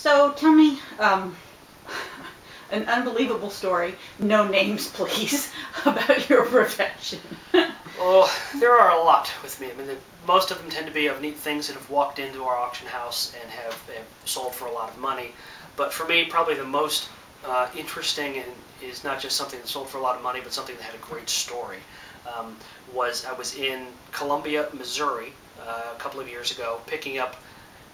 So tell me an unbelievable story, no names please, about your profession. Well, there are a lot with me. I mean, most of them tend to be of neat things that have walked into our auction house and have sold for a lot of money. But for me, probably the most interesting and is not just something that sold for a lot of money, but something that had a great story. I was in Columbia, Missouri, a couple of years ago, picking up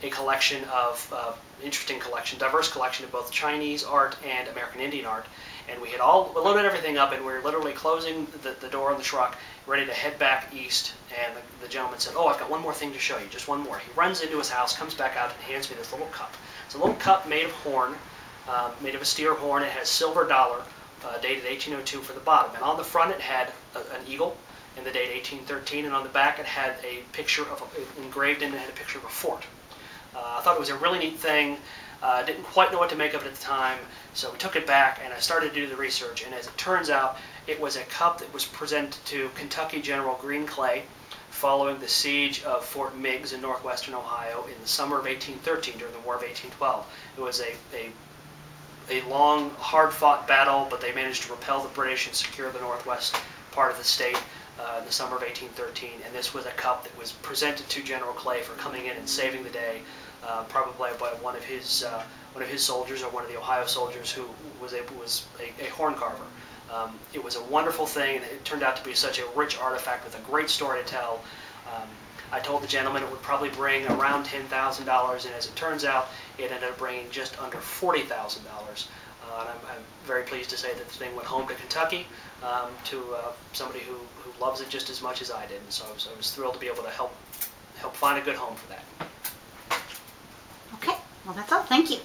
a collection of interesting collection, diverse collection of both Chinese art and American Indian art. And we had all loaded everything up, and we were literally closing the door on the truck, ready to head back east. And the gentleman said, "Oh, I've got one more thing to show you, just one more." He runs into his house, comes back out, and hands me this little cup. It's a little cup made of horn, made of a steer horn. It has silver dollar, dated 1802 for the bottom. And on the front it had an eagle, in the date 1813, and on the back it had a picture of, engraved in it had a picture of a fort. I thought it was a really neat thing. Didn't quite know what to make of it at the time, so we took it back and I started to do the research, and as it turns out, it was a cup that was presented to Kentucky General Green Clay following the siege of Fort Meigs in northwestern Ohio in the summer of 1813 during the War of 1812. It was a long, hard-fought battle, but they managed to repel the British and secure the northwest part of the state in the summer of 1813, and this was a cup that was presented to General Clay for coming in and saving the day, probably by one of his soldiers, or one of the Ohio soldiers who was a horn carver. It was a wonderful thing, and it turned out to be such a rich artifact with a great story to tell. I told the gentleman it would probably bring around $10,000, and as it turns out, it ended up bringing just under $40,000. And I'm very pleased to say that the thing went home to Kentucky, to somebody who loves it just as much as I did, and so I was thrilled to be able to help find a good home for that. Okay, well that's all. Thank you.